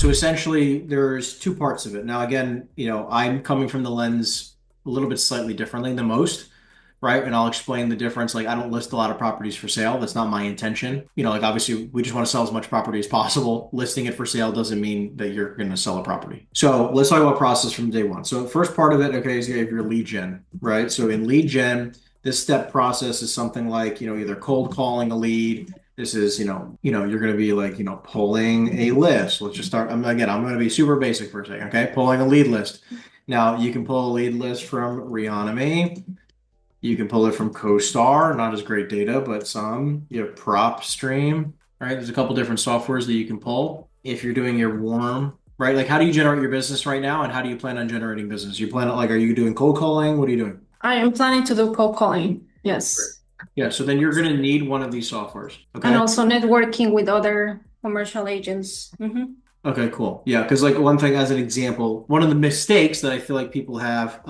So essentially, there's two parts of it. Now, again, I'm coming from the lens a little bit slightly differently than most, right? And I'll explain the difference. Like, I don't list a lot of properties for sale. That's not my intention. Like obviously, we just want to sell as much property as possible. Listing it for sale doesn't mean that you're going to sell a property. So let's talk about process from day one. So the first part of it, okay, is you have your lead gen, right? So in lead gen, this step process is something like, either cold calling a lead. This is, you're going to be like, pulling a list. Let's just start. I'm going to be super basic for a second. Okay. Pulling a lead list. Now you can pull a lead list from Reonomy. You can pull it from CoStar, not as great data, but some. You have PropStream, right? There's a couple different softwares that you can pull if you're doing your warm, right? Like, how do you generate your business right now, and how do you plan on generating business? You plan on, like, are you doing cold calling? What are you doing? I am planning to do cold calling. Yes. Yeah, so then you're going to need one of these softwares, And okay? also networking with other commercial agents. Okay, cool. Yeah, because like one thing as an example, one of the mistakes that I feel like people have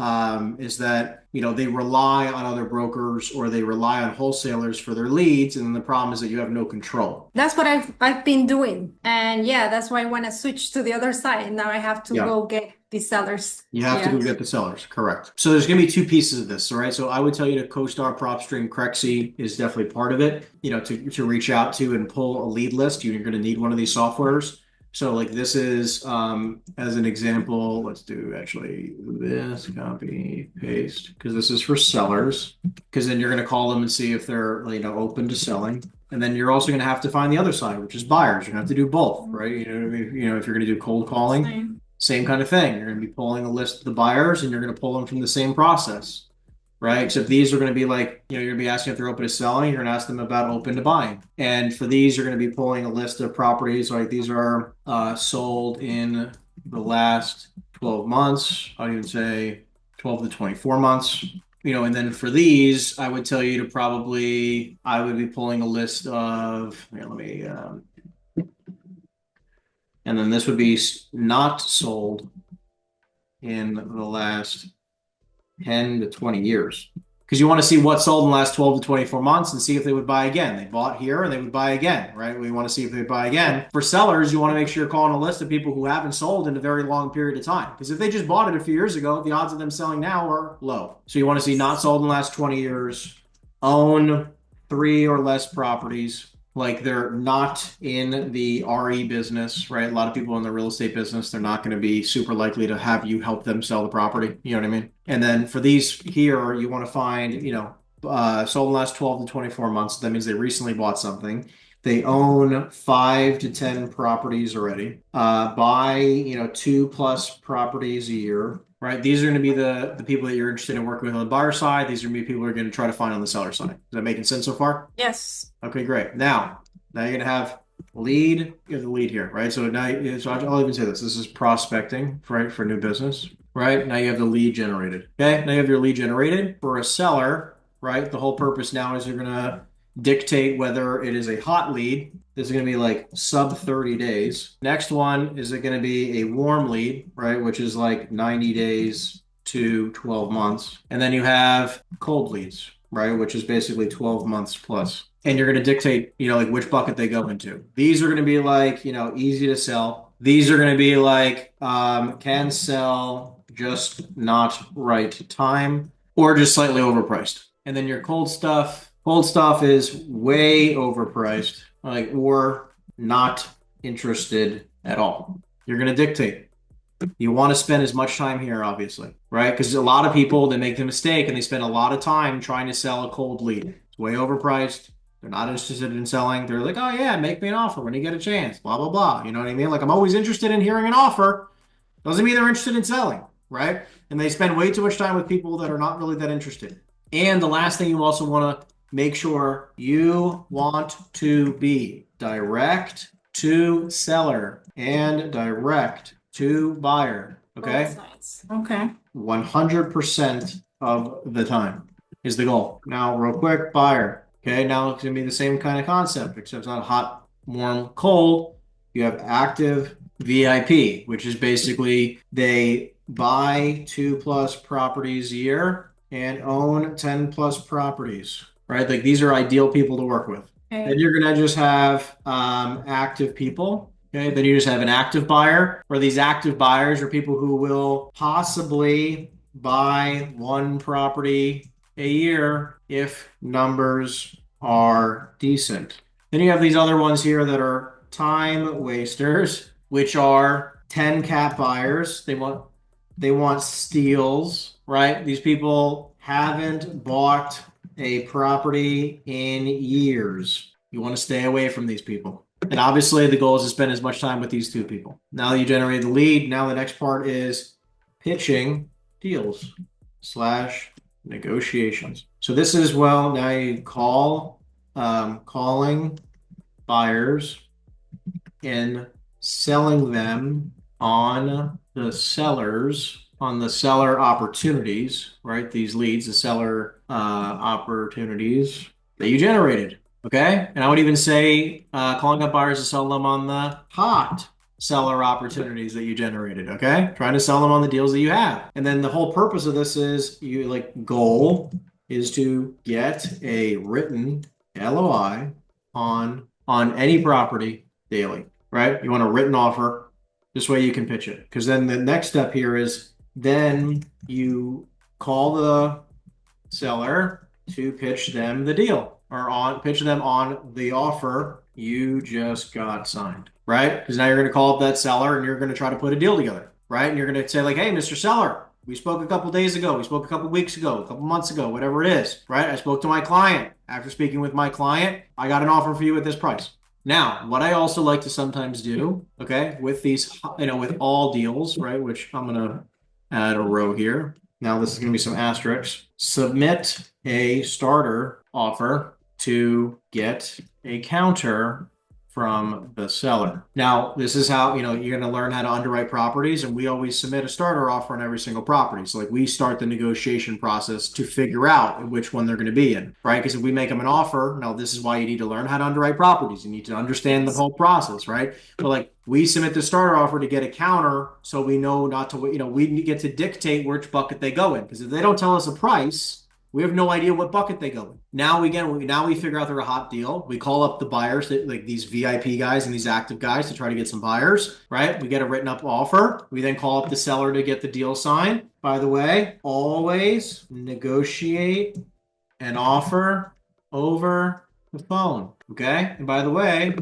is that, they rely on other brokers or they rely on wholesalers for their leads, and then the problem is that you have no control. That's what I've been doing. And yeah, that's why I want to switch to the other side. Now I have to Yeah. go get the sellers. You have to Yeah. go get the sellers, correct. So there's going to be two pieces of this, all right? So I would tell you to CoStar, PropStream, CREsync is definitely part of it, to reach out to and pull a lead list. You're going to need one of these softwares. So like this is, as an example, let's do actually this, copy, paste, because this is for sellers, because then you're going to call them and see if they're, open to selling. And then you're also going to have to find the other side, which is buyers. You're going to have to do both, right? If you're going to do cold calling, same kind of thing. You're going to be pulling a list of the buyers and you're going to pull them from the same process, right? Except these are going to be like, you're going to be asking if they're open to selling. You're going to ask them about open to buying. And for these, you're going to be pulling a list of properties. Like these are sold in the last 12 months. I'll even say 12 to 24 months. And then for these, I would tell you to I would be pulling a list of, and then this would be not sold in the last 10 to 20 years. Because you want to see what sold in the last 12 to 24 months and see if they would buy again. They bought here and they would buy again, right? We want to see if they buy again. For sellers, you want to make sure you're calling a list of people who haven't sold in a very long period of time. Because if they just bought it a few years ago, the odds of them selling now are low. So you want to see not sold in the last 20 years, own 3 or less properties, like they're not in the RE business, right? A lot of people in the real estate business, they're not going to be super likely to have you help them sell the property. You know what I mean? And then for these here, you want to find, sold in the last 12 to 24 months. That means they recently bought something. They own 5 to 10 properties already. Buy, 2+ properties a year, right? These are going to be the people that you're interested in working with on the buyer side. These are going to be people who are going to try to find on the seller side. Is that making sense so far? Yes. Okay, great. Now you're going to have lead. You have the lead here, right? So I'll even say this. This is prospecting, right, for new business, right? Now you have the lead generated. Okay, now you have your lead generated for a seller, right? The whole purpose now is you're going to dictate whether it is a hot lead. This is going to be like sub 30 days. Next one is it going to be a warm lead, right? Which is like 90 days to 12 months. And then you have cold leads, right? Which is basically 12 months plus. And you're going to dictate, like which bucket they go into. These are going to be like, easy to sell. These are going to be like, can sell, just not right time, or just slightly overpriced. And then your cold stuff is way overpriced, like, or not interested at all. You're going to dictate. You want to spend as much time here, obviously, right? Because a lot of people, they make the mistake and they spend a lot of time trying to sell a cold lead. It's way overpriced. They're not interested in selling. They're like, oh yeah, make me an offer when you get a chance, blah, blah, blah. You know what I mean? Like, I'm always interested in hearing an offer. Doesn't mean they're interested in selling, right? And they spend way too much time with people that are not really that interested. And the last thing you also want to make sure you want to be direct to seller and direct to buyer. Okay. Both sides. Okay. 100% of the time is the goal. Now, real quick, buyer. Okay. Now it's going to be the same kind of concept, except it's not hot, warm, cold. You have active VIP, which is basically they buy 2+ properties a year and own 10+ properties, right? Like these are ideal people to work with. Okay. Then you're going to just have active people. Okay, then you just have an active buyer, or these active buyers are people who will possibly buy one property a year if numbers are decent. Then you have these other ones here that are time wasters, which are 10 cap buyers. They want steals, right? These people haven't bought a property in years. You want to stay away from these people. And obviously, the goal is to spend as much time with these two people. Now that you generate the lead, now the next part is pitching deals slash negotiations. So this is, well, now you calling buyers and selling them on the seller opportunities, right? These leads, the seller opportunities that you generated. Okay. And I would even say calling up buyers to sell them on the hot seller opportunities that you generated. Okay. Trying to sell them on the deals that you have. And then the whole purpose of this is goal is to get a written LOI on any property daily, right? You want a written offer. This way you can pitch it. Because then the next step here is then you call the seller to pitch them the deal or pitch them on the offer you just got signed, right? Because now you're going to call up that seller and you're going to try to put a deal together, right? And you're going to say like, hey, Mr. Seller, we spoke a couple days ago. We spoke a couple weeks ago, a couple months ago, whatever it is, right? I spoke to my client. After speaking with my client, I got an offer for you at this price. Now, what I also like to sometimes do, okay, with these, with all deals, right, which I'm going to add a row here. Now, this is going to be some asterisks. Submit a starter offer to get a counter from the seller. Now, this is how, you're going to learn how to underwrite properties, and we always submit a starter offer on every single property. So we start the negotiation process to figure out which one they're going to be in, right? Because if we make them an offer, now this is why you need to learn how to underwrite properties. You need to understand the whole process, right? But we submit the starter offer to get a counter, so we know not to, we get to dictate which bucket they go in. Because if they don't tell us a price, we have no idea what bucket they go in. Now we figure out they're a hot deal. We call up the buyers, these VIP guys and these active guys, to try to get some buyers, right? We get a written up offer. We then call up the seller to get the deal signed. By the way, always negotiate an offer over the phone, okay? And by the way,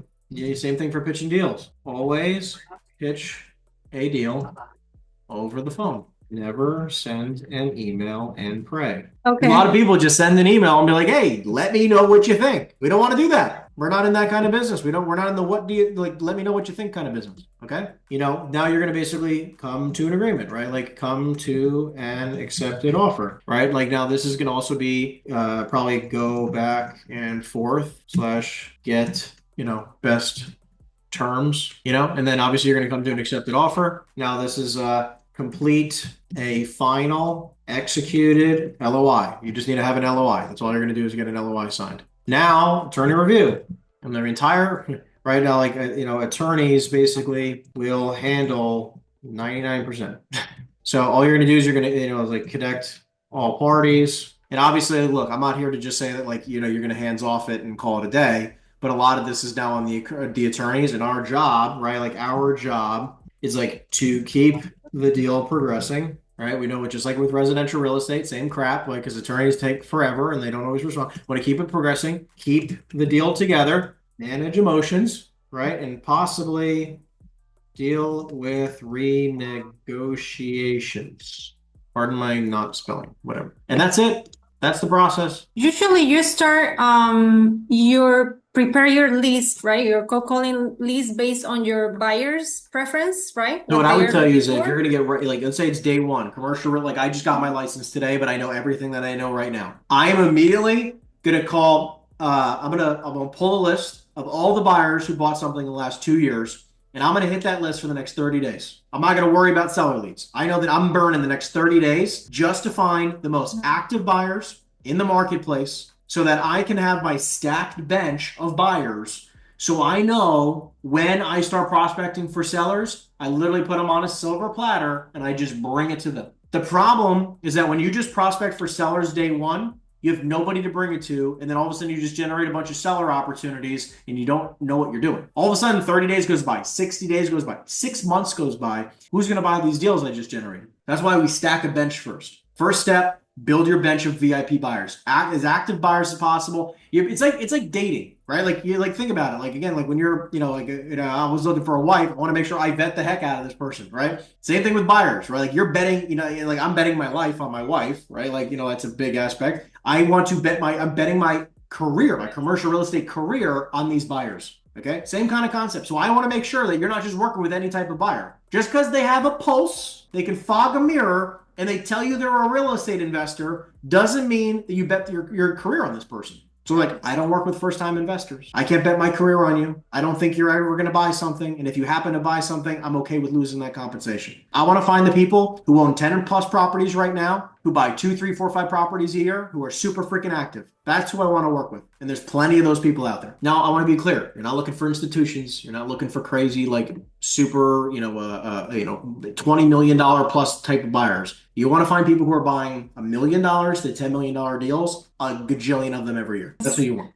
same thing for pitching deals. Always pitch a deal over the phone. Never send an email and pray. Okay. A lot of people just send an email and be like, hey, let me know what you think. We don't want to do that. We're not in that kind of business. We're not in the let me know what you think kind of business. Okay. Now you're going to basically come to an agreement, right? Come to an accepted offer, right? Now this is going to also be probably go back and forth / get, best terms, and then obviously you're going to come to an accepted offer. Now this is complete a final executed LOI. You just need to have an LOI. That's all you're going to do is get an LOI signed. Now, attorney review. And the entire, right now, attorneys basically will handle 99%. So all you're going to do is you're going to, connect all parties. And obviously, look, I'm not here to just say that, you're going to hands off it and call it a day. But a lot of this is now on the attorneys, and our job, right? Our job is to keep the deal progressing, right? We know it just like with residential real estate, same crap, because attorneys take forever and they don't always respond. Want to keep it progressing, keep the deal together, manage emotions, right? And possibly deal with renegotiations. Pardon my not spelling, whatever. And that's it. That's the process. Usually you start prepare your list, right? Your cold calling list based on your buyer's preference, right? No, what I would tell you is that if you're going to get let's say it's day one, commercial, I just got my license today, but I know everything that I know right now. I am immediately going to call, I'm going to pull a list of all the buyers who bought something in the last 2 years, and I'm going to hit that list for the next 30 days. I'm not going to worry about seller leads. I know that I'm burning the next 30 days just to find the most active buyers in the marketplace so that I can have my stacked bench of buyers. So I know when I start prospecting for sellers, I literally put them on a silver platter and I just bring it to them. The problem is that when you just prospect for sellers day one, you have nobody to bring it to, and then all of a sudden you just generate a bunch of seller opportunities and you don't know what you're doing. All of a sudden 30 days goes by, 60 days goes by, 6 months goes by. Who's going to buy these deals I just generated? That's why we stack a bench first. First step, build your bench of VIP buyers. Act as active buyers as possible. It's like dating, right? Like you think about it. Like again, like when you're, I was looking for a wife, I want to make sure I vet the heck out of this person, right? Same thing with buyers, right? Like you're betting, like I'm betting my life on my wife, right? Like, that's a big aspect. I'm betting my career, my commercial real estate career on these buyers. Okay. Same kind of concept. So I want to make sure that you're not just working with any type of buyer. Just because they have a pulse, they can fog a mirror, and they tell you they're a real estate investor doesn't mean that you bet your career on this person. So like, I don't work with first-time investors. I can't bet my career on you. I don't think you're ever going to buy something. And if you happen to buy something, I'm okay with losing that compensation. I want to find the people who own 10 plus properties right now, who buy 2, 3, 4, 5 properties a year, who are super freaking active. That's who I want to work with. And there's plenty of those people out there. Now, I want to be clear. You're not looking for institutions. You're not looking for crazy, like super, $20 million plus type of buyers. You want to find people who are buying $1 million to $10 million deals, a gajillion of them every year. That's what you want.